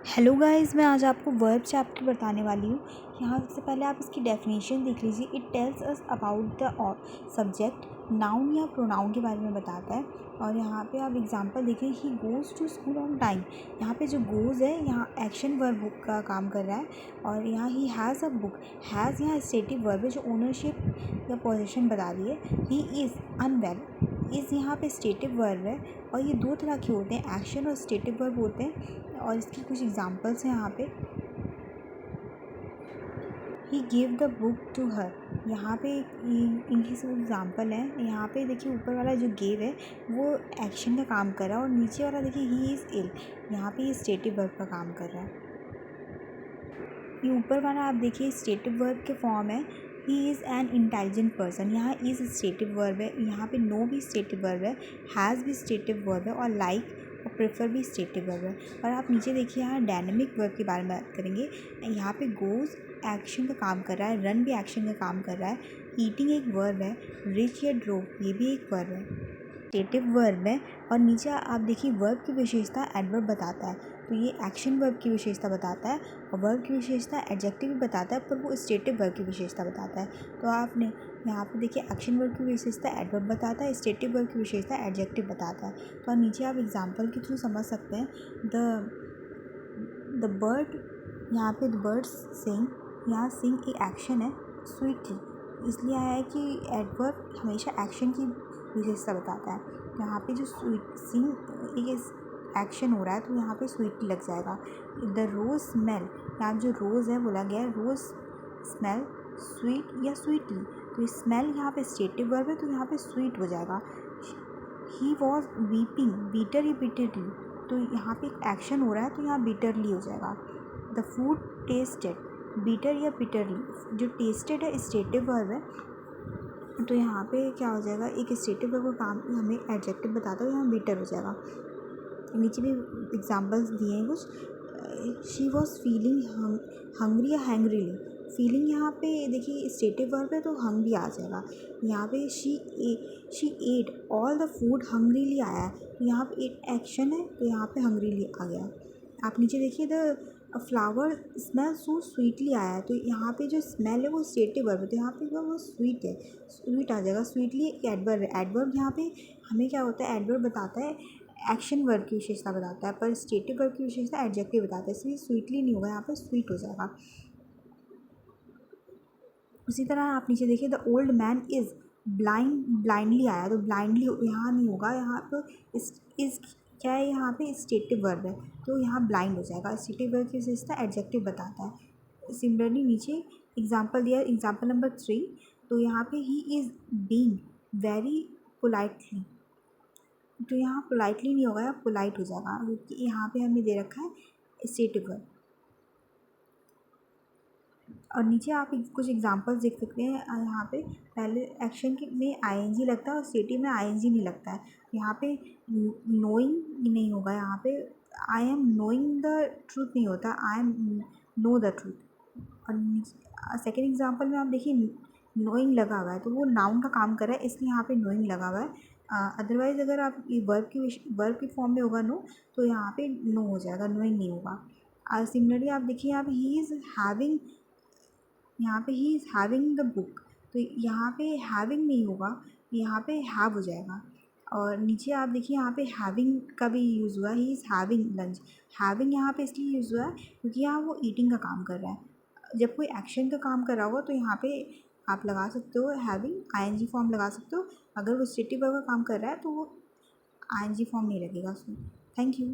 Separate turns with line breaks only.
Hello guys, मैं आज आपको वर्ब चैप्टर बताने वाली हूँ। यहाँ से पहले आप इसकी डेफिनेशन देख लीजिए। It tells us about the subject, noun या प्रोनाउन के बारे में बताता है। और यहाँ पे आप एग्जांपल देखिए, he goes to school on time. यहाँ पे जो गोज़ है यहाँ एक्शन वर्ब बुक का काम कर रहा है। और यहाँ he has a book, has यहाँ स्टेटिव वर्ब है जो ओनरशिप या पोजीशन बता रही है। ही इज़ अनवेल, इज़ यहाँ पे स्टेटिव वर्ब है। और ये दो तरह के होते हैं, एक्शन और स्टेटिव वर्ब होते हैं। और इसकी कुछ एग्जांपल्स हैं यहाँ पे। He give the book to her, यहाँ पे इनकी सब एग्जांपल हैं। यहाँ पे देखिए ऊपर वाला जो गिव है वो एक्शन का काम कर रहा है, और नीचे वाला देखिए ही इज़ इल, यहाँ पे ये स्टेटिव वर्ब का काम कर रहा है। ये ऊपर वाला आप देखिए स्टेटिव वर्ब के फॉर्म है। He is an intelligent person, यहाँ इज़ स्टेटिव वर्ब है। यहाँ पे नो भी स्टेटिव वर्ब है, हैज़ भी स्टेटिव वर्ब है, और लाइक और प्रेफर भी स्टेटिव वर्ब है। और आप नीचे देखिए यहाँ डायनेमिक वर्ब के बारे में बात करेंगे। यहाँ पे गोज़ एक्शन का काम कर रहा है, रन भी एक्शन का काम कर रहा है, ईटिंग एक वर्ब है, रिच या ड्रोव ये भी एक वर्ब है, स्टेटिव वर्ब है। और नीचे आप देखिए वर्ब की विशेषता एडवर्ब बताता है, तो ये एक्शन वर्ब की विशेषता बताता है। और वर्ब की विशेषता एडजेक्टिव भी बताता है, पर वो स्टेटिव वर्ब की विशेषता बताता है। तो आपने यहाँ पे देखिए एक्शन वर्ब की विशेषता एडवर्ब बताता है, स्टेटिव वर्ब की विशेषता एडजेक्टिव बताता है। तो नीचे आप एग्जाम्पल के थ्रू समझ सकते हैं। द बर्ड, यहाँ पे द बर्ड्स सिंग, यहाँ सिंग एक एक्शन है, स्वीटली इसलिए आया है कि एडवर्ब हमेशा एक्शन की विशेषता बताता है। यहाँ पे जो स्वीट सिंग एक एक्शन हो रहा है, तो यहाँ पे स्वीटली लग जाएगा। द रोज़ स्मेल, यहाँ जो रोज़ है बोला गया है रोज़ स्मेल स्वीट या स्वीटली, तो स्मेल यहाँ पे स्टेटिव वर्ब है, तो यहाँ पे स्वीट हो जाएगा। ही वॉज वीपिंग, बीटर या बिटरली, तो यहाँ पे एक एक्शन हो रहा है, तो यहाँ बिटरली हो जाएगा। द फूड टेस्टेड, बीटर या बिटरली, जो टेस्टेड है स्टेटिव वर्ब है, तो यहाँ पे क्या हो जाएगा, एक स्टेटिव वर्ब का काम हमें एडजेक्टिव बताता है, यहाँ बिटर हो जाएगा। नीचे भी एग्जांपल्स दिए हैं कुछ। शी वॉज फीलिंग हंग्री या हैंग्रीली, फीलिंग यहाँ पे देखिए स्टेटिव वर्ब है, तो हंग्री आ जाएगा। यहाँ पे she ate all the food hungrily आया है, तो यहाँ पे एट एक्शन है, तो यहाँ पे हंग्रीली आ गया। आप नीचे देखिए the flower smell so sweetly आया है, तो यहाँ पे जो स्मेल है वो स्टेटिव वर्ब है, तो यहाँ पे वो स्वीट है, स्वीट आ जाएगा। स्वीटली एडवर्ब है, एडवर्ब यहाँ पे हमें क्या होता है, एडवर्ब बताता है एक्शन वर्ब की विशेषता बताता है, पर स्टेटिव वर्ब की विशेषता एडजेक्टिव बताता है, इसलिए स्वीटली नहीं होगा, यहाँ पर स्वीट हो जाएगा। उसी तरह आप नीचे देखिए the old man is blindly आया, तो ब्लाइंडली यहाँ नहीं होगा, यहाँ पर इस क्या है, यहाँ पे स्टेटिव वर्ब है, तो यहाँ ब्लाइंड हो जाएगा। स्टेटिव वर्ब की विशेषता एडजेक्टिव बताता है। सिमिलरली नीचे एग्जाम्पल दिया, एग्जाम्पल नंबर 3, तो यहाँ पे he is being very politely, तो यहाँ पोलाइटली नहीं होगा, यहाँ पोलाइट हो जाएगा, क्योंकि यहाँ पे हमें दे रखा है स्टेटिव वर्ब। और नीचे आप कुछ एग्जांपल्स देख सकते हैं। यहाँ पे पहले एक्शन के में आईएनजी लगता है और स्टेटिव में आईएनजी नहीं लगता है। यहाँ पे नोइंग नहीं होगा, यहाँ पे I am knowing the truth नहीं होता, I am know the truth. और सेकेंड एग्जांपल में आप देखिए नोइंग लगा हुआ है, तो वो नाउन का काम कर रहा है, इसलिए यहाँ पे नोइंग लगा हुआ है। अदरवाइज़ अगर आप वर्ब की फॉर्म में होगा नो, तो यहाँ पे नो हो जाएगा, नोइंग नहीं होगा। सिमिलरली आप देखिए यहाँ पे ही इज़ हैविंग, यहाँ पे he is having the book, तो यहाँ पे हैविंग नहीं होगा, यहाँ पे हैव हो जाएगा। और नीचे आप देखिए यहाँ पे हैविंग का भी यूज़ हुआ है, he is having lunch. Having यहाँ पे इसलिए यूज़ हुआ है क्योंकि यहाँ वो ईटिंग का काम कर रहा है। जब कोई एक्शन का काम कर रहा होगा तो यहाँ पे आप लगा सकते हो हैविंग, आईएनजी फॉर्म लगा सकते हो। अगर वो स्टेटिव वर्ब का काम कर रहा है तो वो आईएनजी फॉर्म नहीं लगेगा उसमें। Thank you.